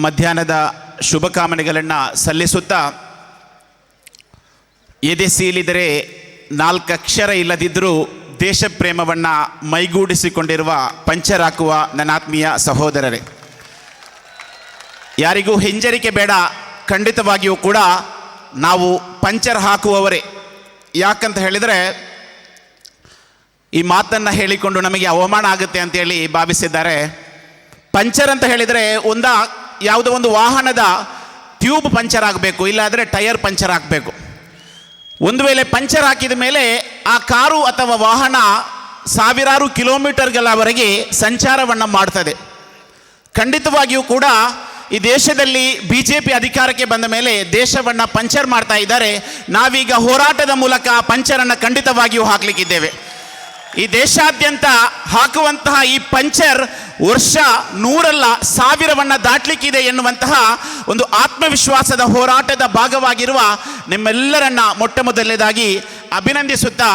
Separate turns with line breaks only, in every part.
ಮಧ್ಯಾಹ್ನದ ಶುಭಕಾಮನೆಗಳನ್ನು ಸಲ್ಲಿಸುತ್ತಾ, ಎದೆ ಸೀಲಿದರೆ ನಾಲ್ಕಕ್ಷರ ಇಲ್ಲದಿದ್ದರೂ ದೇಶ ಪ್ರೇಮವನ್ನು ಮೈಗೂಡಿಸಿಕೊಂಡಿರುವ ಪಂಚರ್ ಹಾಕುವ ನನ್ನ ಆತ್ಮೀಯ ಸಹೋದರರೇ, ಯಾರಿಗೂ ಹಿಂಜರಿಕೆ ಬೇಡ. ಖಂಡಿತವಾಗಿಯೂ ಕೂಡ ನಾವು ಪಂಚರ್ ಹಾಕುವವರೇ. ಯಾಕಂತ ಹೇಳಿದರೆ, ಈ ಮಾತನ್ನು ಹೇಳಿಕೊಂಡು ನಮಗೆ ಅವಮಾನ ಆಗುತ್ತೆ ಅಂತೇಳಿ ಭಾವಿಸಿದ್ದಾರೆ. ಪಂಚರ್ ಅಂತ ಹೇಳಿದರೆ ಯಾವುದೋ ಒಂದು ವಾಹನದ ಟ್ಯೂಬ್ ಪಂಚರ್ ಆಗಬೇಕು, ಇಲ್ಲಾದರೆ ಟೈರ್ ಪಂಚರ್ ಆಗಬೇಕು. ಒಂದು ವೇಳೆ ಪಂಚರ್ ಹಾಕಿದ ಮೇಲೆ ಆ ಕಾರು ಅಥವಾ ವಾಹನ ಸಾವಿರಾರು ಕಿಲೋಮೀಟರ್ಗಳವರೆಗೆ ಸಂಚಾರವನ್ನು ಮಾಡ್ತದೆ. ಖಂಡಿತವಾಗಿಯೂ ಕೂಡ ಈ ದೇಶದಲ್ಲಿ BJP ಅಧಿಕಾರಕ್ಕೆ ಬಂದ ಮೇಲೆ ದೇಶವನ್ನು ಪಂಚರ್ ಮಾಡ್ತಾ ಇದ್ದಾರೆ. ನಾವೀಗ ಹೋರಾಟದ ಮೂಲಕ ಪಂಚರನ್ನು ಖಂಡಿತವಾಗಿಯೂ ಹಾಕಲಿಕ್ಕಿದ್ದೇವೆ. ಈ ದೇಶಾದ್ಯಂತ ಹಾಕುವಂತಹ ಈ ಪಂಚರ್ ವರ್ಷ 100 1000 ದಾಟ್ಲಿಕ್ಕಿದೆ ಎನ್ನುವಂತಹ ಒಂದು ಆತ್ಮವಿಶ್ವಾಸದ ಹೋರಾಟದ ಭಾಗವಾಗಿರುವ ನಿಮ್ಮೆಲ್ಲರನ್ನ ಮೊಟ್ಟ ಮೊದಲನೇದಾಗಿ ಅಭಿನಂದಿಸುತ್ತಾ,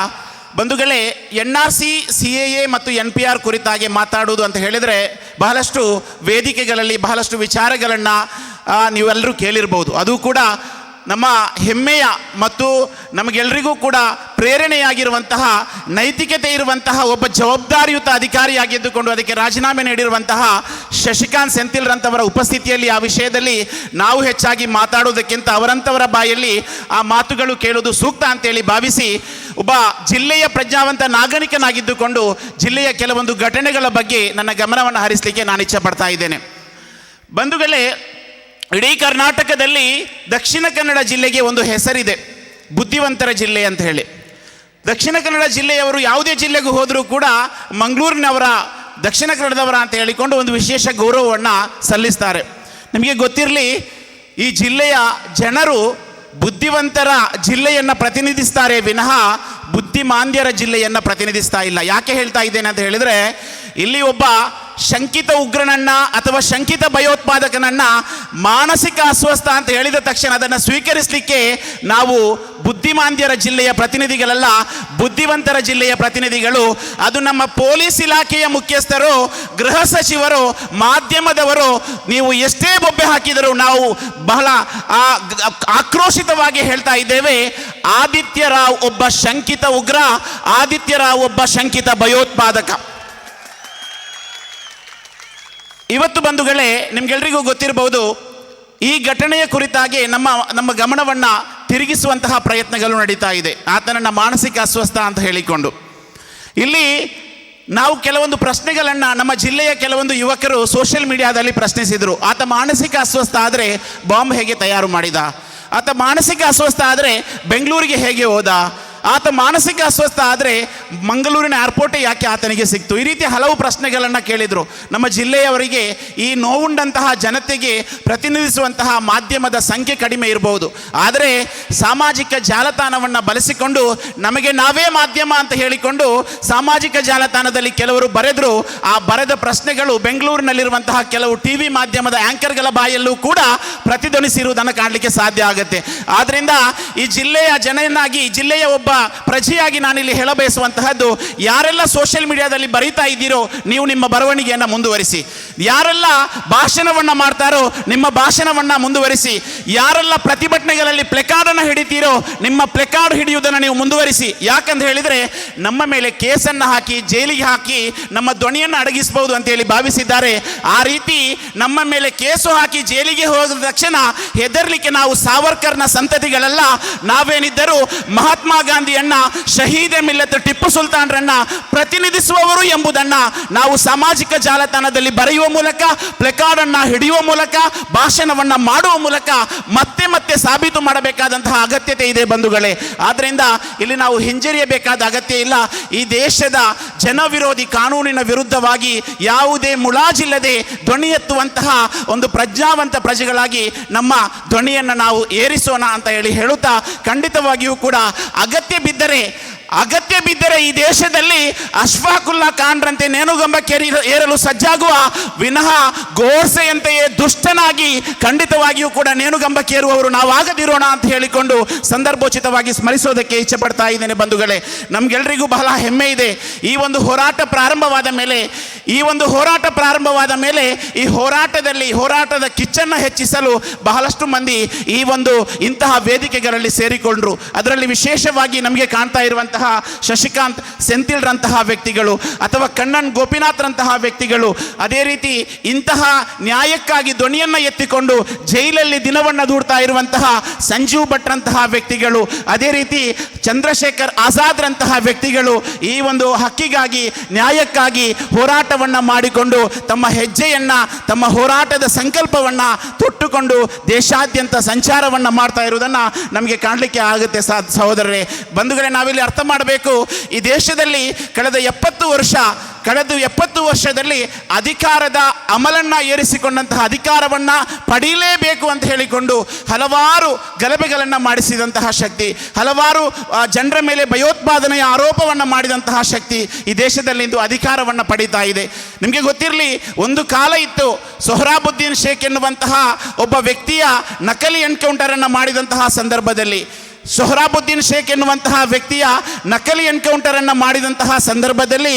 ಬಂಧುಗಳೇ, NRC, CAA ಮತ್ತು NPR ಕುರಿತಾಗಿ ಮಾತಾಡುವುದು ಅಂತ ಹೇಳಿದರೆ ಬಹಳಷ್ಟು ವೇದಿಕೆಗಳಲ್ಲಿ ಬಹಳಷ್ಟು ವಿಚಾರಗಳನ್ನು ನೀವೆಲ್ಲರೂ ಕೇಳಿರ್ಬೋದು. ಅದು ಕೂಡ ನಮ್ಮ ಹೆಮ್ಮೆಯ ಮತ್ತು ನಮಗೆಲ್ಲರಿಗೂ ಕೂಡ ಪ್ರೇರಣೆಯಾಗಿರುವಂತಹ, ನೈತಿಕತೆ ಇರುವಂತಹ ಒಬ್ಬ ಜವಾಬ್ದಾರಿಯುತ ಅಧಿಕಾರಿಯಾಗಿದ್ದುಕೊಂಡು ಅದಕ್ಕೆ ರಾಜೀನಾಮೆ ನೀಡಿರುವಂತಹ ಶಶಿಕಾಂತ್ ಸೆಂಥಿಲ್ರಂಥವರ ಉಪಸ್ಥಿತಿಯಲ್ಲಿ ಆ ವಿಷಯದಲ್ಲಿ ನಾವು ಹೆಚ್ಚಾಗಿ ಮಾತಾಡೋದಕ್ಕಿಂತ ಅವರಂಥವರ ಬಾಯಲ್ಲಿ ಆ ಮಾತುಗಳು ಕೇಳೋದು ಸೂಕ್ತ ಅಂತೇಳಿ ಭಾವಿಸಿ, ಒಬ್ಬ ಜಿಲ್ಲೆಯ ಪ್ರಜ್ಞಾವಂತ ನಾಗರಿಕನಾಗಿದ್ದುಕೊಂಡು ಜಿಲ್ಲೆಯ ಕೆಲವೊಂದು ಘಟನೆಗಳ ಬಗ್ಗೆ ನನ್ನ ಗಮನವನ್ನು ಹರಿಸಲಿಕ್ಕೆ ನಾನು ಇಚ್ಛೆ ಪಡ್ತಾ ಇದ್ದೇನೆ. ಬಂಧುಗಳೇ, ಇಡೀ ಕರ್ನಾಟಕದಲ್ಲಿ ದಕ್ಷಿಣ ಕನ್ನಡ ಜಿಲ್ಲೆಗೆ ಒಂದು ಹೆಸರಿದೆ, ಬುದ್ಧಿವಂತರ ಜಿಲ್ಲೆ ಅಂತ ಹೇಳಿ. ದಕ್ಷಿಣ ಕನ್ನಡ ಜಿಲ್ಲೆಯವರು ಯಾವುದೇ ಜಿಲ್ಲೆಗೂ ಹೋದರೂ ಕೂಡ ಮಂಗಳೂರಿನವರ, ದಕ್ಷಿಣ ಕನ್ನಡದವರ ಅಂತ ಹೇಳಿಕೊಂಡು ಒಂದು ವಿಶೇಷ ಗೌರವವನ್ನು ಸಲ್ಲಿಸ್ತಾರೆ. ನಿಮಗೆ ಗೊತ್ತಿರಲಿ, ಈ ಜಿಲ್ಲೆಯ ಜನರು ಬುದ್ಧಿವಂತರ ಜಿಲ್ಲೆಯನ್ನು ಪ್ರತಿನಿಧಿಸ್ತಾರೆ ವಿನಃ ಬುದ್ಧಿಮಾಂದ್ಯರ ಜಿಲ್ಲೆಯನ್ನು ಪ್ರತಿನಿಧಿಸ್ತಾ ಇಲ್ಲ. ಯಾಕೆ ಹೇಳ್ತಾ ಇದ್ದೇನೆ ಅಂತ ಹೇಳಿದರೆ, ಇಲ್ಲಿ ಒಬ್ಬ ಶಂಕಿತ ಉಗ್ರನನ್ನ ಅಥವಾ ಶಂಕಿತ ಭಯೋತ್ಪಾದಕನನ್ನ ಮಾನಸಿಕ ಅಸ್ವಸ್ಥ ಅಂತ ಹೇಳಿದ ತಕ್ಷಣ ಅದನ್ನು ಸ್ವೀಕರಿಸಲಿಕ್ಕೆ ನಾವು ಬುದ್ಧಿಮಾಂದ್ಯರ ಜಿಲ್ಲೆಯ ಪ್ರತಿನಿಧಿಗಳಲ್ಲ, ಬುದ್ಧಿವಂತರ ಜಿಲ್ಲೆಯ ಪ್ರತಿನಿಧಿಗಳು. ಅದು ನಮ್ಮ ಪೊಲೀಸ್ ಇಲಾಖೆಯ ಮುಖ್ಯಸ್ಥರು, ಗೃಹ ಸಚಿವರು, ಮಾಧ್ಯಮದವರು, ನೀವು ಎಷ್ಟೇ ಬೊಬ್ಬೆ ಹಾಕಿದರೂ ನಾವು ಬಹಳ ಆಕ್ರೋಶಿತವಾಗಿ ಹೇಳ್ತಾ ಇದ್ದೇವೆ, ಆದಿತ್ಯ ರಾವ್ ಒಬ್ಬ ಶಂಕಿತ ಉಗ್ರ, ಆದಿತ್ಯ ರಾವ್ ಒಬ್ಬ ಶಂಕಿತ ಭಯೋತ್ಪಾದಕ. ಇವತ್ತು ಬಂಧುಗಳೇ, ನಿಮ್ಗೆಲ್ರಿಗೂ ಗೊತ್ತಿರಬಹುದು, ಈ ಘಟನೆಯ ಕುರಿತಾಗಿ ನಮ್ಮ ಗಮನವನ್ನು ತಿರುಗಿಸುವಂತಹ ಪ್ರಯತ್ನಗಳು ನಡೀತಾ ಇದೆ. ಆತನನ್ನು ಮಾನಸಿಕ ಅಸ್ವಸ್ಥ ಅಂತ ಹೇಳಿಕೊಂಡು ಇಲ್ಲಿ ನಾವು ಕೆಲವೊಂದು ಪ್ರಶ್ನೆಗಳನ್ನು ನಮ್ಮ ಜಿಲ್ಲೆಯ ಕೆಲವೊಂದು ಯುವಕರು ಸೋಷಿಯಲ್ ಮೀಡಿಯಾದಲ್ಲಿ ಪ್ರಶ್ನಿಸಿದರು. ಆತ ಮಾನಸಿಕ ಅಸ್ವಸ್ಥ ಆದರೆ ಬಾಂಬ್ ಹೇಗೆ ತಯಾರು ಮಾಡಿದ? ಆತ ಮಾನಸಿಕ ಅಸ್ವಸ್ಥ ಆದರೆ ಬೆಂಗಳೂರಿಗೆ ಹೇಗೆ ಹೋದ? ಆತ ಮಾನಸಿಕ ಅಸ್ವಸ್ಥ ಆದರೆ ಮಂಗಳೂರಿನ ಏರ್ಪೋರ್ಟೇ ಯಾಕೆ ಆತನಿಗೆ ಸಿಕ್ತು? ಈ ರೀತಿ ಹಲವು ಪ್ರಶ್ನೆಗಳನ್ನು ಕೇಳಿದರು. ನಮ್ಮ ಜಿಲ್ಲೆಯವರಿಗೆ, ಈ ನೋವುಂಡಂತಹ ಜನತೆಗೆ ಪ್ರತಿನಿಧಿಸುವಂತಹ ಮಾಧ್ಯಮದ ಸಂಖ್ಯೆ ಕಡಿಮೆ ಇರಬಹುದು. ಆದರೆ ಸಾಮಾಜಿಕ ಜಾಲತಾಣವನ್ನು ಬಳಸಿಕೊಂಡು ನಮಗೆ ನಾವೇ ಮಾಧ್ಯಮ ಅಂತ ಹೇಳಿಕೊಂಡು ಸಾಮಾಜಿಕ ಜಾಲತಾಣದಲ್ಲಿ ಕೆಲವರು ಬರೆದರು. ಆ ಬರೆದ ಪ್ರಶ್ನೆಗಳು ಬೆಂಗಳೂರಿನಲ್ಲಿರುವಂತಹ ಕೆಲವು TV ಮಾಧ್ಯಮದ ಆ್ಯಂಕರ್ಗಳ ಬಾಯಲ್ಲೂ ಕೂಡ ಪ್ರತಿಧ್ವನಿಸಿರುವುದನ್ನು ಕಾಣಲಿಕ್ಕೆ ಸಾಧ್ಯ ಆಗುತ್ತೆ. ಆದ್ದರಿಂದ ಈ ಜಿಲ್ಲೆಯ ಜನನಾಗಿ, ಜಿಲ್ಲೆಯ ಒಬ್ಬ ಪ್ರಜೆಯಾಗಿ ನಾನಿಲ್ಲಿ ಹೇಳಬಯಸುವಂತಹದ್ದು, ಯಾರೆಲ್ಲ ಸೋಷಿಯಲ್ ಮೀಡಿಯಾದಲ್ಲಿ ಬರೀತಾ ಇದ್ದೀರೋ ನೀವು ನಿಮ್ಮ ಬರವಣಿಗೆಯನ್ನು ಮುಂದುವರಿಸಿ. ಯಾರೆಲ್ಲ ಭಾಷಣವನ್ನು ಮಾಡ್ತಾರೋ ನಿಮ್ಮ ಭಾಷಣವನ್ನು ಮುಂದುವರಿಸಿ. ಯಾರೆಲ್ಲ ಪ್ರತಿಭಟನೆಗಳಲ್ಲಿ ಪ್ಲೆಕಾರ್ಡನ್ನು ಹಿಡಿತೀರೋ ನಿಮ್ಮ ಪ್ಲೆಕಾರ್ಡ್ ಹಿಡಿಯುವುದನ್ನು ನೀವು ಮುಂದುವರಿಸಿ. ಯಾಕಂತ ಹೇಳಿದರೆ ನಮ್ಮ ಮೇಲೆ ಕೇಸನ್ನು ಹಾಕಿ ಜೈಲಿಗೆ ಹಾಕಿ ನಮ್ಮ ಧ್ವನಿಯನ್ನು ಅಡಗಿಸಬಹುದು ಅಂತೇಳಿ ಭಾವಿಸಿದ್ದಾರೆ. ಆ ರೀತಿ ನಮ್ಮ ಮೇಲೆ ಕೇಸು ಹಾಕಿ ಜೈಲಿಗೆ ಹೋದ ತಕ್ಷಣ ಹೆದರ್ಲಿಕ್ಕೆ ನಾವು ಸಾವರ್ಕರ್ನ ಸಂತತಿಗಳೆಲ್ಲ. ನಾವೇನಿದ್ದರೂ ಮಹಾತ್ಮ ಗಾಂಧಿಯನ್ನ, ಶಹೀದ್ ಮಿಲ್ಲತ್ ಟಿಪ್ಪು ಸುಲ್ತಾನ್ರನ್ನ ಪ್ರತಿನಿಧಿಸುವವರು ಎಂಬುದನ್ನು ನಾವು ಸಾಮಾಜಿಕ ಜಾಲತಾಣದಲ್ಲಿ ಬರೆಯುವ ಮೂಲಕ, ಪ್ಲೆಕಾರ್ಡ್ ಅನ್ನು ಹಿಡಿಯುವ ಮೂಲಕ, ಭಾಷಣವನ್ನು ಮಾಡುವ ಮೂಲಕ ಮತ್ತೆ ಮತ್ತೆ ಸಾಬೀತು ಮಾಡಬೇಕಾದಂತಹ ಅಗತ್ಯತೆ ಇದೆ ಬಂಧುಗಳೇ. ಆದ್ದರಿಂದ ಇಲ್ಲಿ ನಾವು ಹಿಂಜರಿಯಬೇಕಾದ ಅಗತ್ಯ ಇಲ್ಲ. ಈ ದೇಶದ ಜನವಿರೋಧಿ ಕಾನೂನಿನ ವಿರುದ್ಧವಾಗಿ ಯಾವುದೇ ಮುಲಾಜಿಲ್ಲದೆ ಧ್ವನಿ ಎತ್ತುವಂತಹ ಒಂದು ಪ್ರಜ್ಞಾವಂತ ಪ್ರಜೆಗಳಾಗಿ ನಮ್ಮ ಧ್ವನಿಯನ್ನು ನಾವು ಏರಿಸೋಣ ಅಂತ ಹೇಳುತ್ತಾ, ಖಂಡಿತವಾಗಿಯೂ ಕೂಡ ಅಗತ್ಯ ಬಿದ್ದರೆ ಅಗತ್ಯ ಬಿದ್ದರೆ ಈ ದೇಶದಲ್ಲಿ ಅಶ್ಫಾಕುಲ್ಲಾ ಖಾನ್ರಂತೆ ನೇಣುಗಂಬಕ್ಕೆ ಏರಲು ಸಜ್ಜಾಗುವ ವಿನಃ ಗೋಡ್ಸೆಯಂತೆಯೇ ದುಷ್ಟನಾಗಿ ಖಂಡಿತವಾಗಿಯೂ ಕೂಡ ನೇಣುಗಂಬಕ್ಕೆ ಏರುವವರು ನಾವಾಗದಿರೋಣ ಅಂತ ಹೇಳಿಕೊಂಡು ಸಂದರ್ಭೋಚಿತವಾಗಿ ಸ್ಮರಿಸೋದಕ್ಕೆ ಇಚ್ಛೆ ಪಡ್ತಾ ಇದ್ದೇನೆ ಬಂಧುಗಳೇ. ನಮ್ಗೆಲ್ರಿಗೂ ಬಹಳ ಹೆಮ್ಮೆ ಇದೆ. ಈ ಒಂದು ಹೋರಾಟ ಪ್ರಾರಂಭವಾದ ಮೇಲೆ ಈ ಹೋರಾಟದ ಕಿಚ್ಚನ್ನು ಹೆಚ್ಚಿಸಲು ಬಹಳಷ್ಟು ಮಂದಿ ಇಂತಹ ವೇದಿಕೆಗಳಲ್ಲಿ ಸೇರಿಕೊಂಡ್ರು. ಅದರಲ್ಲಿ ವಿಶೇಷವಾಗಿ ನಮಗೆ ಕಾಣ್ತಾ ಇರುವಂತಹ ಶಶಿಕಾಂತ್ ಸೆಂಥಿಲ್ರಂತಹ ವ್ಯಕ್ತಿಗಳು ಅಥವಾ ಕಣ್ಣನ್ ಗೋಪಿನಾಥ್ರಂತಹ ವ್ಯಕ್ತಿಗಳು, ಅದೇ ರೀತಿ ಇಂತಹ ನ್ಯಾಯಕ್ಕಾಗಿ ಧ್ವನಿಯನ್ನು ಎತ್ತಿಕೊಂಡು ಜೈಲಲ್ಲಿ ದಿನವನ್ನು ದೂಡ್ತಾ ಇರುವಂತಹ ಸಂಜೀವ್ ಭಟ್ರಂತಹ ವ್ಯಕ್ತಿಗಳು, ಅದೇ ರೀತಿ ಚಂದ್ರಶೇಖರ್ ಆಜಾದ್ರಂತಹ ವ್ಯಕ್ತಿಗಳು ಈ ಒಂದು ಹಕ್ಕಿಗಾಗಿ ನ್ಯಾಯಕ್ಕಾಗಿ ಹೋರಾಟವನ್ನು ಮಾಡಿಕೊಂಡು ತಮ್ಮ ಹೆಜ್ಜೆಯನ್ನು ತಮ್ಮ ಹೋರಾಟದ ಸಂಕಲ್ಪವನ್ನು ತೊಟ್ಟುಕೊಂಡು ದೇಶಾದ್ಯಂತ ಸಂಚಾರವನ್ನು ಮಾಡ್ತಾ ಇರುವುದನ್ನು ನಮಗೆ ಕಾಣಲಿಕ್ಕೆ ಆಗುತ್ತೆ ಸಹೋದರರೇ. ಬಂಧುಗಳೇ, ನಾವಿಲ್ಲಿ ಅರ್ಥ ಮಾಡಬೇಕು, ಈ ದೇಶದಲ್ಲಿ ಕಳೆದ 70 ವರ್ಷದಲ್ಲಿ ಅಧಿಕಾರದ ಅಮಲನ್ನು ಏರಿಸಿಕೊಂಡಂತಹ ಅಧಿಕಾರವನ್ನು ಪಡೀಲೇಬೇಕು ಅಂತ ಹೇಳಿಕೊಂಡು ಹಲವಾರು ಗಲಭೆಗಳನ್ನು ಮಾಡಿಸಿದಂತಹ ಶಕ್ತಿ, ಹಲವಾರು ಜನರ ಮೇಲೆ ಭಯೋತ್ಪಾದನೆಯ ಆರೋಪವನ್ನು ಮಾಡಿದಂತಹ ಶಕ್ತಿ ಈ ದೇಶದಲ್ಲಿ ಇಂದು ಅಧಿಕಾರವನ್ನು ಪಡೀತಾ ಇದೆ. ನಿಮಗೆ ಗೊತ್ತಿರಲಿ, ಒಂದು ಕಾಲ ಇತ್ತು ಸೊಹ್ರಾಬುದ್ದೀನ್ ಶೇಖ್ ಎನ್ನುವಂತಹ ಒಬ್ಬ ವ್ಯಕ್ತಿಯ ನಕಲಿ ಎನ್ಕೌಂಟರನ್ನು ಮಾಡಿದಂತಹ ಸಂದರ್ಭದಲ್ಲಿ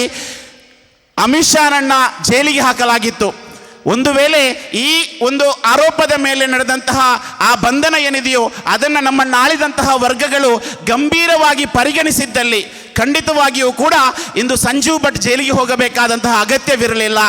ಅಮಿತ್ ಶಾರನ್ನ ಜೈಲಿಗೆ ಹಾಕಲಾಗಿತ್ತು. ಒಂದು ವೇಳೆ ಈ ಒಂದು ಆರೋಪದ ಮೇಲೆ ನಡೆದಂತಹ ಆ ಬಂಧನ ಏನಿದೆಯೋ ಅದನ್ನು ನಮ್ಮನ್ನು ಆಳಿದಂತಹ ವರ್ಗಗಳು ಗಂಭೀರವಾಗಿ ಪರಿಗಣಿಸಿದ್ದಲ್ಲಿ ಖಂಡಿತವಾಗಿಯೂ ಕೂಡ ಇಂದು ಸಂಜೀವ್ ಭಟ್ ಜೈಲಿಗೆ ಹೋಗಬೇಕಾದಂತಹ ಅಗತ್ಯವಿರಲಿಲ್ಲ,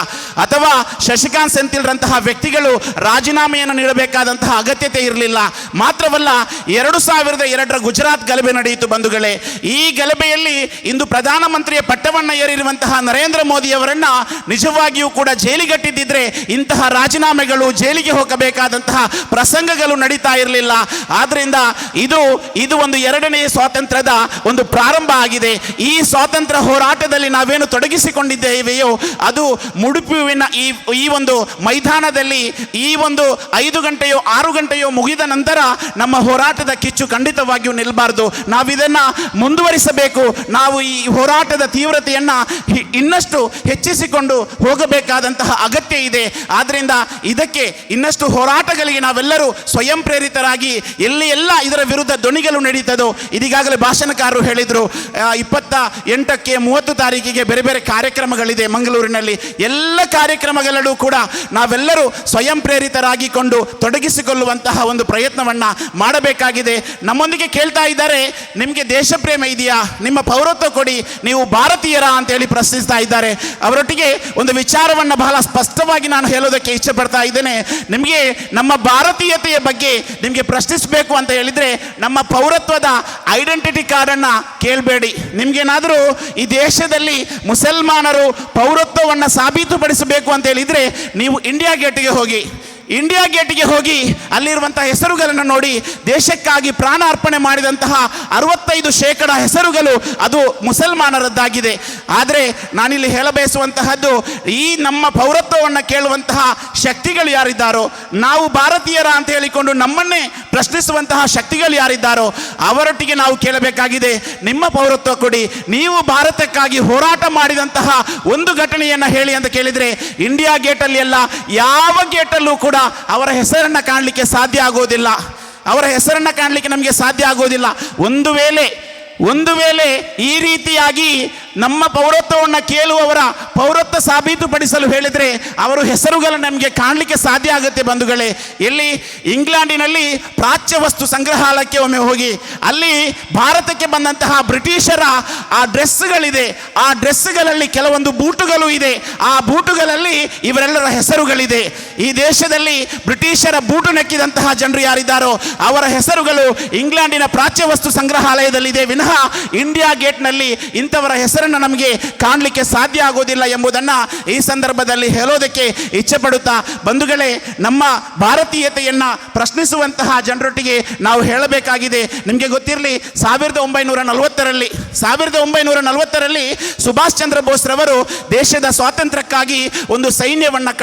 ಅಥವಾ ಶಶಿಕಾಂತ್ ಸೆಂಥಿಲ್ರಂತಹ ವ್ಯಕ್ತಿಗಳು ರಾಜೀನಾಮೆಯನ್ನು ನೀಡಬೇಕಾದಂತಹ ಅಗತ್ಯತೆ ಇರಲಿಲ್ಲ. ಮಾತ್ರವಲ್ಲ, 2002ರ ಗುಜರಾತ್ ಗಲಭೆ ನಡೆಯಿತು ಬಂಧುಗಳೇ. ಈ ಗಲಭೆಯಲ್ಲಿ ಇಂದು ಪ್ರಧಾನಮಂತ್ರಿಯ ಪಟ್ಟವನ್ನು ಏರಿರುವಂತಹ ನರೇಂದ್ರ ಮೋದಿಯವರನ್ನು ನಿಜವಾಗಿಯೂ ಕೂಡ ಜೈಲಿಗಟ್ಟಿದ್ದಿದ್ರೆ ಇಂತಹ ರಾಜೀನಾಮೆಗಳು, ಜೈಲಿಗೆ ಹೋಗಬೇಕಾದಂತಹ ಪ್ರಸಂಗಗಳು ನಡೀತಾ ಇರಲಿಲ್ಲ. ಆದ್ದರಿಂದ ಇದು ಒಂದು 2ನೇ ಸ್ವಾತಂತ್ರ್ಯದ ಒಂದು ಪ್ರಾರಂಭ ಆಗಿದೆ. ಈ ಸ್ವಾತಂತ್ರ್ಯ ಹೋರಾಟದಲ್ಲಿ ನಾವೇನು ತೊಡಗಿಸಿಕೊಂಡಿದ್ದೇವೆಯೋ ಅದು ಮುಡುಪುವಿನ ಈ ಒಂದು ಮೈದಾನದಲ್ಲಿ ಈ ಒಂದು 5 ಗಂಟೆಯೋ 6 ಗಂಟೆಯೋ ಮುಗಿದ ನಂತರ ನಮ್ಮ ಹೋರಾಟದ ಕಿಚ್ಚು ಖಂಡಿತವಾಗಿಯೂ ನಿಲ್ಲಬಾರ್ದು. ನಾವಿದನ್ನು ಮುಂದುವರಿಸಬೇಕು. ನಾವು ಈ ಹೋರಾಟದ ತೀವ್ರತೆಯನ್ನು ಇನ್ನಷ್ಟು ಹೆಚ್ಚಿಸಿಕೊಂಡು ಹೋಗಬೇಕಾದಂತಹ ಅಗತ್ಯ ಇದೆ. ಆದ್ದರಿಂದ ಇದಕ್ಕೆ ಇನ್ನಷ್ಟು ಹೋರಾಟಗಳಿಗೆ ನಾವೆಲ್ಲರೂ ಸ್ವಯಂ ಪ್ರೇರಿತರಾಗಿ ಎಲ್ಲ ಇದರ ವಿರುದ್ಧ ಧ್ವನಿಗಳು ನಡೀತದೋ, ಇದೀಗಾಗಲೇ ಭಾಷಣಕಾರರು ಹೇಳಿದರು 28ಕ್ಕೆ 30 ತಾರೀಕಿಗೆ ಬೇರೆ ಬೇರೆ ಕಾರ್ಯಕ್ರಮಗಳಿದೆ ಮಂಗಳೂರಿನಲ್ಲಿ. ಎಲ್ಲ ಕಾರ್ಯಕ್ರಮಗಳಲ್ಲೂ ಕೂಡ ನಾವೆಲ್ಲರೂ ಸ್ವಯಂ ಪ್ರೇರಿತರಾಗಿಕೊಂಡು ತೊಡಗಿಸಿಕೊಳ್ಳುವಂತಹ ಒಂದು ಪ್ರಯತ್ನವನ್ನು ಮಾಡಬೇಕಾಗಿದೆ. ನಮ್ಮೊಂದಿಗೆ ಕೇಳ್ತಾ ಇದ್ದಾರೆ, ನಿಮಗೆ ದೇಶ ಪ್ರೇಮ ಇದೆಯಾ, ನಿಮ್ಮ ಪೌರತ್ವ ಕೊಡಿ, ನೀವು ಭಾರತೀಯರಾ ಅಂತೇಳಿ ಪ್ರಶ್ನಿಸ್ತಾ ಇದ್ದಾರೆ. ಅವರೊಟ್ಟಿಗೆ ಒಂದು ವಿಚಾರವನ್ನು ಬಹಳ ಸ್ಪಷ್ಟವಾಗಿ ನಾನು ಹೇಳೋದಕ್ಕೆ ಇಚ್ಛೆ ಪಡ್ತಾ ಇದ್ದೇನೆ. ನಿಮಗೆ ನಮ್ಮ ಭಾರತೀಯತೆಯ ಬಗ್ಗೆ ನಿಮಗೆ ಪ್ರಶ್ನಿಸಬೇಕು ಅಂತ ಹೇಳಿದರೆ ನಮ್ಮ ಪೌರತ್ವದ ಐಡೆಂಟಿಟಿ ಕಾರ್ಡನ್ನು ಕೇಳಬೇಡಿ. ನಿಮಗೇನಾದರೂ ಈ ದೇಶದಲ್ಲಿ ಮುಸಲ್ಮಾನರು ಪೌರತ್ವವನ್ನು ಸಾಬೀತುಪಡಿಸಬೇಕು ಅಂತ ಹೇಳಿದರೆ ನೀವು ಇಂಡಿಯಾ ಗೇಟಿಗೆ ಹೋಗಿ ಅಲ್ಲಿರುವಂತಹ ಹೆಸರುಗಳನ್ನು ನೋಡಿ. ದೇಶಕ್ಕಾಗಿ ಪ್ರಾಣ ಅರ್ಪಣೆ ಮಾಡಿದಂತಹ 65% ಹೆಸರುಗಳು ಅದು ಮುಸಲ್ಮಾನರದ್ದಾಗಿದೆ. ಆದರೆ ನಾನಿಲ್ಲಿ ಹೇಳಬಯಸುವಂತಹದ್ದು, ಈ ನಮ್ಮ ಪೌರತ್ವವನ್ನು ಕೇಳುವಂತಹ ಶಕ್ತಿಗಳು ಯಾರಿದ್ದಾರೋ, ನಾವು ಭಾರತೀಯರ ಅಂತ ಹೇಳಿಕೊಂಡು ನಮ್ಮನ್ನೇ ಪ್ರಶ್ನಿಸುವಂತಹ ಶಕ್ತಿಗಳು ಯಾರಿದ್ದಾರೋ ಅವರೊಟ್ಟಿಗೆ ನಾವು ಕೇಳಬೇಕಾಗಿದೆ, ನಿಮ್ಮ ಪೌರತ್ವ ಕೊಡಿ, ನೀವು ಭಾರತಕ್ಕಾಗಿ ಹೋರಾಟ ಮಾಡಿದಂತಹ ಒಂದು ಘಟನೆಯನ್ನು ಹೇಳಿ ಅಂತ ಕೇಳಿದರೆ ಇಂಡಿಯಾ ಗೇಟಲ್ಲಿ ಅಲ್ಲ, ಯಾವ ಗೇಟಲ್ಲೂ ಕೂಡ ಅವರ ಹೆಸರನ್ನು ಕಾಣಲಿಕ್ಕೆ ಸಾಧ್ಯ ಆಗೋದಿಲ್ಲ. ಒಂದು ವೇಳೆ ಈ ರೀತಿಯಾಗಿ ನಮ್ಮ ಪೌರತ್ವವನ್ನು ಕೇಳುವವರ ಪೌರತ್ವ ಸಾಬೀತುಪಡಿಸಲು ಹೇಳಿದರೆ ಅವರು ಹೆಸರುಗಳು ನಮಗೆ ಕಾಣಲಿಕ್ಕೆ ಸಾಧ್ಯ ಆಗುತ್ತೆ ಬಂಧುಗಳೇ. ಎಲ್ಲಿ? ಇಂಗ್ಲೆಂಡಿನಲ್ಲಿ ಪ್ರಾಚ್ಯ ವಸ್ತು ಸಂಗ್ರಹಾಲಯಕ್ಕೆ ಒಮ್ಮೆ ಹೋಗಿ ಅಲ್ಲಿ ಭಾರತಕ್ಕೆ ಬಂದಂತಹ ಬ್ರಿಟಿಷರ ಆ ಡ್ರೆಸ್ಗಳಿದೆ, ಆ ಡ್ರೆಸ್ಗಳಲ್ಲಿ ಕೆಲವೊಂದು ಬೂಟುಗಳು ಇದೆ, ಆ ಬೂಟುಗಳಲ್ಲಿ ಇವರೆಲ್ಲರ ಹೆಸರುಗಳಿದೆ. ಈ ದೇಶದಲ್ಲಿ ಬ್ರಿಟಿಷರ ಬೂಟು ನೆಕ್ಕಿದಂತಹ ಜನರು ಯಾರಿದ್ದಾರೋ ಅವರ ಹೆಸರುಗಳು ಇಂಗ್ಲೆಂಡಿನ ಪ್ರಾಚ್ಯ ವಸ್ತು ಸಂಗ್ರಹಾಲಯದಲ್ಲಿದೆ ವಿನಃ ಇಂಡಿಯಾ ಗೇಟ್ನಲ್ಲಿ ಇಂಥವರ ಹೆಸರು ಹೆಸರನ್ನು ನಮಗೆ ಕಾಣಲಿಕ್ಕೆ ಸಾಧ್ಯ ಆಗೋದಿಲ್ಲ ಎಂಬುದನ್ನು ಈ ಸಂದರ್ಭದಲ್ಲಿ ಹೇಳೋದಕ್ಕೆ ಇಚ್ಛೆ ಪಡುತ್ತಾ, ಬಂಧುಗಳೇ, ನಮ್ಮ ಭಾರತೀಯತೆಯನ್ನು ಪ್ರಶ್ನಿಸುವಂತಹ ಜನರೊಟ್ಟಿಗೆ ನಾವು ಹೇಳಬೇಕಾಗಿದೆ. ನಿಮಗೆ ಗೊತ್ತಿರಲಿ, 1940ರಲ್ಲಿ ಸುಭಾಷ್ ಚಂದ್ರ ಬೋಸ್ ರವರು ದೇಶದ ಸ್ವಾತಂತ್ರ್ಯಕ್ಕಾಗಿ ಒಂದು ಸೈನ್ಯವನ್ನು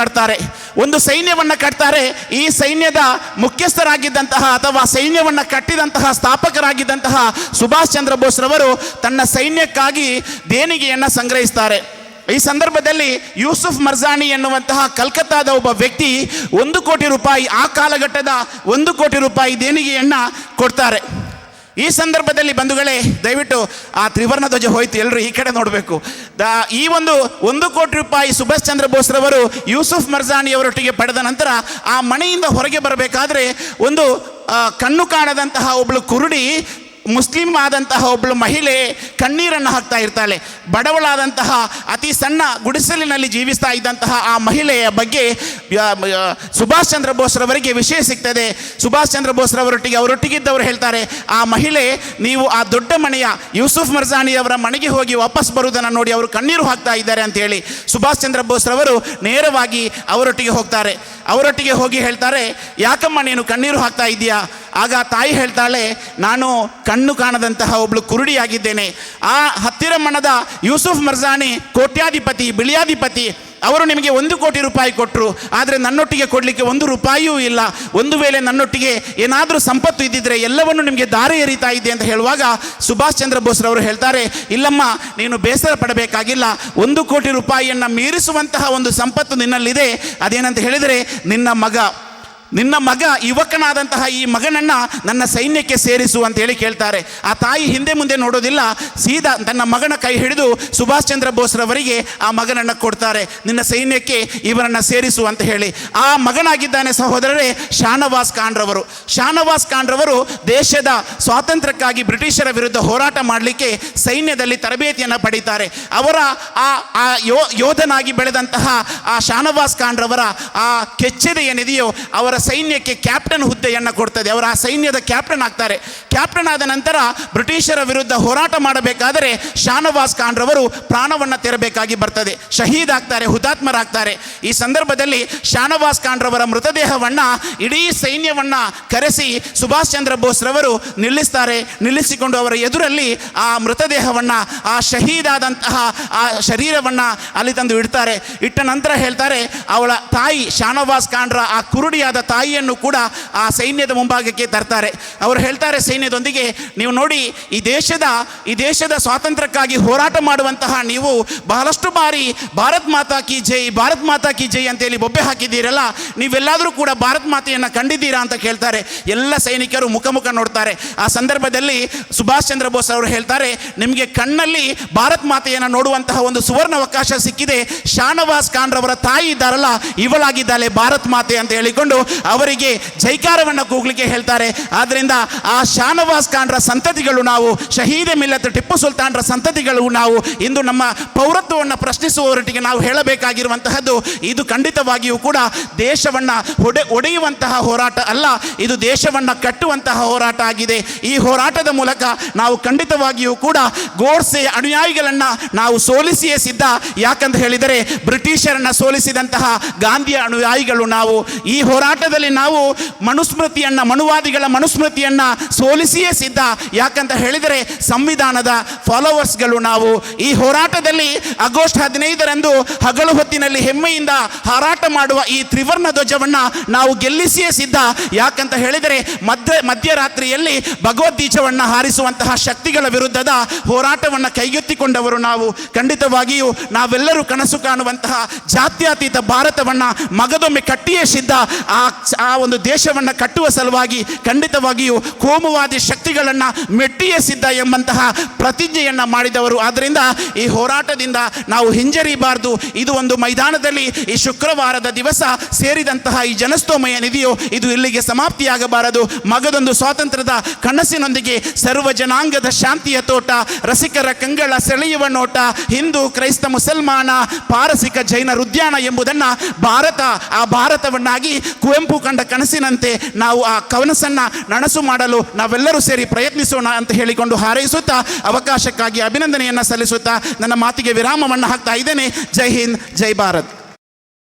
ಕಟ್ತಾರೆ. ಈ ಸೈನ್ಯದ ಮುಖ್ಯಸ್ಥರಾಗಿದ್ದಂತಹ ಅಥವಾ ಸೈನ್ಯವನ್ನು ಕಟ್ಟಿದಂತಹ ಸ್ಥಾಪಕರಾಗಿದ್ದಂತಹ ಸುಭಾಷ್ ಚಂದ್ರ ಬೋಸ್ ರವರು ತನ್ನ ಸೈನ್ಯಕ್ಕಾಗಿ ದೇಣಿಗೆಯನ್ನು ಸಂಗ್ರಹಿಸ್ತಾರೆ. ಈ ಸಂದರ್ಭದಲ್ಲಿ ಯೂಸುಫ್ ಮರ್ಜಾನಿ ಎನ್ನುವಂತಹ ಕಲ್ಕತ್ತಾದ ಒಬ್ಬ ವ್ಯಕ್ತಿ 1 ಕೋಟಿ ರೂಪಾಯಿ, ಆ ಕಾಲಘಟ್ಟದ 1 ಕೋಟಿ ರೂಪಾಯಿ ದೇಣಿಗೆಯನ್ನು ಕೊಡ್ತಾರೆ. ಈ ಸಂದರ್ಭದಲ್ಲಿ ಬಂಧುಗಳೇ, ದಯವಿಟ್ಟು ಆ ತ್ರಿವರ್ಣ ಧ್ವಜ ಹೋಯ್ತು, ಎಲ್ಲರೂ ಈ ಕಡೆ ನೋಡಬೇಕು. ಈ ಒಂದು 1 ಕೋಟಿ ರೂಪಾಯಿ ಸುಭಾಷ್ ಚಂದ್ರ ಬೋಸ್ ರವರು ಯೂಸುಫ್ ಮರ್ಜಾನಿ ಅವರೊಟ್ಟಿಗೆ ಪಡೆದ ನಂತರ ಆ ಮನೆಯಿಂದ ಹೊರಗೆ ಬರಬೇಕಾದ್ರೆ ಒಂದು ಕಣ್ಣು ಕಾಣದಂತಹ ಒಬ್ಬಳು ಕುರುಡಿ ಮುಸ್ಲಿಂ ಆದಂತಹ ಒಬ್ಬಳು ಮಹಿಳೆ ಕಣ್ಣೀರನ್ನು ಹಾಕ್ತಾ ಇರ್ತಾಳೆ. ಬಡವಳಾದಂತಹ ಅತಿ ಸಣ್ಣ ಗುಡಿಸಲಿನಲ್ಲಿ ಜೀವಿಸ್ತಾ ಇದ್ದಂತಹ ಆ ಮಹಿಳೆಯ ಬಗ್ಗೆ ಸುಭಾಷ್ ಚಂದ್ರ ಬೋಸ್ ರವರಿಗೆ ವಿಷಯ ಸಿಗ್ತದೆ. ಸುಭಾಷ್ ಚಂದ್ರ ಬೋಸ್ ರವರೊಟ್ಟಿಗೆ ಅವರೊಟ್ಟಿಗಿದ್ದವರು ಹೇಳ್ತಾರೆ, ಆ ಮಹಿಳೆ, ನೀವು ಆ ದೊಡ್ಡ ಮನೆಯ ಯೂಸುಫ್ ಮರ್ಜಾನಿ ಅವರ ಮನೆಗೆ ಹೋಗಿ ವಾಪಸ್ ಬರುವುದನ್ನು ನೋಡಿ ಅವರು ಕಣ್ಣೀರು ಹಾಕ್ತಾ ಇದ್ದಾರೆ ಅಂತ ಹೇಳಿ ಸುಭಾಷ್ ಚಂದ್ರ ಬೋಸ್ ರವರು ನೇರವಾಗಿ ಅವರೊಟ್ಟಿಗೆ ಹೋಗ್ತಾರೆ. ಅವರೊಟ್ಟಿಗೆ ಹೋಗಿ ಹೇಳ್ತಾರೆ, ಯಾಕಮ್ಮ ನೀನು ಕಣ್ಣೀರು ಹಾಕ್ತಾ ಇದೆಯಾ? ಆಗ ತಾಯಿ ಹೇಳ್ತಾಳೆ, ನಾನು ಕಣ್ಣು ಕಾಣದಂತಹ ಒಬ್ಳು ಕುರುಡಿಯಾಗಿದ್ದೇನೆ. ಆ ಹತ್ತಿರ ಮನದ ಯೂಸುಫ್ ಮರ್ಜಾನಿ ಕೋಟ್ಯಾಧಿಪತಿ, ಬಿಳಿಯಾಧಿಪತಿ, ಅವರು ನಿಮಗೆ 1 ಕೋಟಿ ರೂಪಾಯಿ ಕೊಟ್ಟರು, ಆದರೆ ನನ್ನೊಟ್ಟಿಗೆ ಕೊಡಲಿಕ್ಕೆ 1 ರೂಪಾಯಿಯೂ ಇಲ್ಲ. ಒಂದು ವೇಳೆ ನನ್ನೊಟ್ಟಿಗೆ ಏನಾದರೂ ಸಂಪತ್ತು ಇದ್ದಿದ್ರೆ ಎಲ್ಲವನ್ನು ನಿಮಗೆ ದಾರಿ ಎರಿತಾ ಇದ್ದೆ ಅಂತ ಹೇಳುವಾಗ ಸುಭಾಷ್ ಚಂದ್ರ ಬೋಸ್ ರವರು ಹೇಳ್ತಾರೆ, ಇಲ್ಲಮ್ಮ, ನೀನು ಬೇಸರ ಪಡಬೇಕಾಗಿಲ್ಲ. 1 ಕೋಟಿ ರೂಪಾಯಿಯನ್ನು ಮೀರಿಸುವಂತಹ ಒಂದು ಸಂಪತ್ತು ನಿನ್ನಲ್ಲಿದೆ. ಅದೇನಂತ ಹೇಳಿದರೆ, ನಿನ್ನ ಮಗ ಯುವಕನಾದಂತಹ ಈ ಮಗನನ್ನು ನನ್ನ ಸೈನ್ಯಕ್ಕೆ ಸೇರಿಸು ಅಂತ ಹೇಳಿ ಕೇಳ್ತಾರೆ. ಆ ತಾಯಿ ಹಿಂದೆ ಮುಂದೆ ನೋಡೋದಿಲ್ಲ, ಸೀದಾ ತನ್ನ ಮಗನ ಕೈ ಹಿಡಿದು ಸುಭಾಷ್ ಚಂದ್ರ ಬೋಸ್ ರವರಿಗೆ ಆ ಮಗನನ್ನು ಕೊಡ್ತಾರೆ. ನಿನ್ನ ಸೈನ್ಯಕ್ಕೆ ಇವರನ್ನು ಸೇರಿಸು ಅಂತ ಹೇಳಿ. ಆ ಮಗನಾಗಿದ್ದಾನೆ ಸಹೋದರರೇ ಶಾನವಾಸ್ ಖಾನ್ ರವರು ದೇಶದ ಸ್ವಾತಂತ್ರ್ಯಕ್ಕಾಗಿ ಬ್ರಿಟಿಷರ ವಿರುದ್ಧ ಹೋರಾಟ ಮಾಡಲಿಕ್ಕೆ ಸೈನ್ಯದಲ್ಲಿ ತರಬೇತಿಯನ್ನು ಪಡೀತಾರೆ. ಅವರ ಆ ಯೋಧನಾಗಿ ಬೆಳೆದಂತಹ ಆ ಶಾನವಾಸ್ ಖಾನ್ ರವರ ಆ ಕೆಚ್ಚೆದೆ ಏನಿದೆಯೋ ಅವರ ಸೈನ್ಯಕ್ಕೆ ಕ್ಯಾಪ್ಟನ್ ಹುದ್ದೆಯನ್ನು ಕೊಡ್ತದೆ. ಅವರು ಆ ಸೈನ್ಯದ ಕ್ಯಾಪ್ಟನ್ ಆಗ್ತಾರೆ. ಕ್ಯಾಪ್ಟನ್ ಆದ ನಂತರ ಬ್ರಿಟಿಷರ ವಿರುದ್ಧ ಹೋರಾಟ ಮಾಡಬೇಕಾದರೆ ಶಾನವಾಸ್ ಖಾನ್ ರವರು ಪ್ರಾಣವನ್ನು ತೆರಬೇಕಾಗಿ ಬರ್ತದೆ. ಶಹೀದ್ ಆಗ್ತಾರೆ, ಹುತಾತ್ಮರಾಗ್ತಾರೆ. ಈ ಸಂದರ್ಭದಲ್ಲಿ ಶಾನವಾಸ್ ಖಾನ್ ರವರ ಮೃತದೇಹವನ್ನು ಇಡೀ ಸೈನ್ಯವನ್ನು ಕರೆಸಿ ಸುಭಾಷ್ ಚಂದ್ರ ಬೋಸ್ ರವರು ನಿಲ್ಲಿಸ್ತಾರೆ. ನಿಲ್ಲಿಸಿಕೊಂಡು ಅವರ ಎದುರಲ್ಲಿ ಆ ಮೃತದೇಹವನ್ನು, ಆ ಶಹೀದಾದಂತಹ ಆ ಶರೀರವನ್ನು ಅಲ್ಲಿ ತಂದು ಇಡ್ತಾರೆ. ಇಟ್ಟ ನಂತರ ಹೇಳ್ತಾರೆ, ಅವಳ ತಾಯಿ ಶಾನವಾಸ್ ಖಾನ್ರ ಆ ಕುರುಡಿಯಾದ ತಾಯಿಯನ್ನು ಕೂಡ ಆ ಸೈನ್ಯದ ಮುಂಭಾಗಕ್ಕೆ ತರ್ತಾರೆ. ಅವರು ಹೇಳ್ತಾರೆ ಸೈನ್ಯದೊಂದಿಗೆ, ನೀವು ನೋಡಿ, ಈ ದೇಶದ ಸ್ವಾತಂತ್ರ್ಯಕ್ಕಾಗಿ ಹೋರಾಟ ಮಾಡುವಂತಹ ನೀವು ಬಹಳಷ್ಟು ಬಾರಿ ಭಾರತ್ ಮಾತಾ ಕಿ ಜೈ, ಭಾರತ್ ಮಾತಾ ಕಿ ಜೈ ಅಂತೇಳಿ ಬೊಬ್ಬೆ ಹಾಕಿದ್ದೀರಲ್ಲ, ನೀವೆಲ್ಲಾದರೂ ಕೂಡ ಭಾರತ್ ಮಾತೆಯನ್ನು ಕಂಡಿದ್ದೀರಾ ಅಂತ ಕೇಳ್ತಾರೆ. ಎಲ್ಲ ಸೈನಿಕರು ಮುಖ ನೋಡ್ತಾರೆ. ಆ ಸಂದರ್ಭದಲ್ಲಿ ಸುಭಾಷ್ ಚಂದ್ರ ಬೋಸ್ ಅವರು ಹೇಳ್ತಾರೆ, ನಿಮಗೆ ಕಣ್ಣಲ್ಲಿ ಭಾರತ್ ಮಾತೆಯನ್ನು ನೋಡುವಂತಹ ಒಂದು ಸುವರ್ಣ ಅವಕಾಶ ಸಿಕ್ಕಿದೆ. ಶಾನವಾಸ್ ಖಾನ್ ರವರ ತಾಯಿ ಇದ್ದಾರಲ್ಲ, ಇವಳಾಗಿದ್ದಾಳೆ ಭಾರತ್ ಮಾತೆ ಅಂತ ಹೇಳಿಕೊಂಡು ಅವರಿಗೆ ಜೈಕಾರವನ್ನು ಕೂಗ್ಲಿಕ್ಕೆ ಹೇಳ್ತಾರೆ. ಆದ್ದರಿಂದ ಆ ಶಾನವಾಸ್ ಖಾನ್ರ ಸಂತತಿಗಳು ನಾವು, ಶಹೀದ್ ಮಿಲ್ಲತ್ ಟಿಪ್ಪು ಸುಲ್ತಾನ್ರ ಸಂತತಿಗಳು ನಾವು, ಇಂದು ನಮ್ಮ ಪೌರತ್ವವನ್ನು ಪ್ರಶ್ನಿಸುವವರೊಟ್ಟಿಗೆ ನಾವು ಹೇಳಬೇಕಾಗಿರುವಂತಹದ್ದು, ಇದು ಖಂಡಿತವಾಗಿಯೂ ಕೂಡ ದೇಶವನ್ನು ಒಡೆಯುವಂತಹ ಹೋರಾಟ ಅಲ್ಲ, ಇದು ದೇಶವನ್ನು ಕಟ್ಟುವಂತಹ ಹೋರಾಟ ಆಗಿದೆ. ಈ ಹೋರಾಟದ ಮೂಲಕ ನಾವು ಖಂಡಿತವಾಗಿಯೂ ಕೂಡ ಗೋಡ್ಸೆಯ ಅನುಯಾಯಿಗಳನ್ನು ನಾವು ಸೋಲಿಸಿಯೇ ಸಿದ್ಧ. ಯಾಕಂತ ಹೇಳಿದರೆ ಬ್ರಿಟಿಷರನ್ನು ಸೋಲಿಸಿದಂತಹ ಗಾಂಧಿಯ ಅನುಯಾಯಿಗಳು ನಾವು. ಈ ಹೋರಾಟದಲ್ಲಿ ನಾವು ಮನುವಾದಿಗಳ ಮನುಸ್ಮೃತಿಯನ್ನು ಸೋಲಿಸಿಯೇ ಸಿದ್ಧ. ಯಾಕಂತ ಹೇಳಿದರೆ ಸಂವಿಧಾನದ ಫಾಲೋವರ್ಸ್ಗಳು ನಾವು. ಈ ಹೋರಾಟದಲ್ಲಿ ಆಗಸ್ಟ್ 15ರಂದು ಹಗಲು ಹೊತ್ತಿನಲ್ಲಿ ಹೆಮ್ಮೆಯಿಂದ ಹಾರಾಟ ಮಾಡುವ ಈ ತ್ರಿವರ್ಣ ಧ್ವಜವನ್ನು ನಾವು ಗೆಲ್ಲಿಸಿಯೇ ಸಿದ್ಧ. ಯಾಕಂತ ಹೇಳಿದರೆ ಮಧ್ಯರಾತ್ರಿಯಲ್ಲಿ ಭಗವದ್ಗೀತೆಯನ್ನು ಹಾರಿಸುವಂತಹ ಶಕ್ತಿಗಳ ವಿರುದ್ಧದ ಹೋರಾಟವನ್ನು ಕೈಗೆತ್ತಿಕೊಂಡವರು ನಾವು. ಖಂಡಿತವಾಗಿಯೂ ನಾವೆಲ್ಲರೂ ಕನಸು ಕಾಣುವಂತಹ ಜಾತ್ಯತೀತ ಭಾರತವನ್ನು ಮಗದೊಮ್ಮೆ ಕಟ್ಟಿಯೇ ಸಿದ್ಧ. ಆ ಒಂದು ದೇಶವನ್ನು ಕಟ್ಟುವ ಸಲುವಾಗಿ ಖಂಡಿತವಾಗಿಯೂ ಕೋಮುವಾದಿ ಶಕ್ತಿಗಳನ್ನು ಮೆಟ್ಟಿಯೇ ಸಿದ್ಧ ಎಂಬಂತಹ ಪ್ರತಿಜ್ಞೆಯನ್ನು ಮಾಡಿದವರು. ಆದ್ದರಿಂದ ಈ ಹೋರಾಟದಿಂದ ನಾವು ಹಿಂಜರಿಬಾರದು. ಇದು ಒಂದು ಮೈದಾನದಲ್ಲಿ ಈ ಶುಕ್ರವಾರದ ದಿವಸ ಸೇರಿದಂತಹ ಈ ಜನಸ್ತೋಮ ಏನಿದೆಯೋ ಇದು ಇಲ್ಲಿಗೆ ಸಮಾಪ್ತಿಯಾಗಬಾರದು. ಮಗದೊಂದು ಸ್ವಾತಂತ್ರ್ಯದ ಕನಸಿನೊಂದಿಗೆ ಸರ್ವ ಜನಾಂಗದ ಶಾಂತಿಯ ತೋಟ, ರಸಿಕರ ಕಂಗಳ ಸೆಳೆಯುವ ನೋಟ, ಹಿಂದೂ ಕ್ರೈಸ್ತ ಮುಸಲ್ಮಾನ ಪಾರಸಿಕ ಜೈನ ಉದ್ಯಾನ ಎಂಬುದನ್ನು ಆ ಭಾರತವನ್ನಾಗಿ ಕುವೆಂಪು ಕುವೆಂಪು ಕಂಡ ಕನಸಿನಂತೆ ನಾವು ಆ ಕನಸನ್ನು ನನಸು ಮಾಡಲು ನಾವೆಲ್ಲರೂ ಸೇರಿ ಪ್ರಯತ್ನಿಸೋಣ ಅಂತ ಹೇಳಿಕೊಂಡು ಹಾರೈಸುತ್ತಾ ಅವಕಾಶಕ್ಕಾಗಿ ಅಭಿನಂದನೆಯನ್ನು ಸಲ್ಲಿಸುತ್ತಾ ನನ್ನ ಮಾತಿಗೆ ವಿರಾಮವನ್ನು ಹಾಕ್ತಾ ಇದ್ದೇನೆ. ಜೈ ಹಿಂದ್, ಜೈ ಭಾರತ್.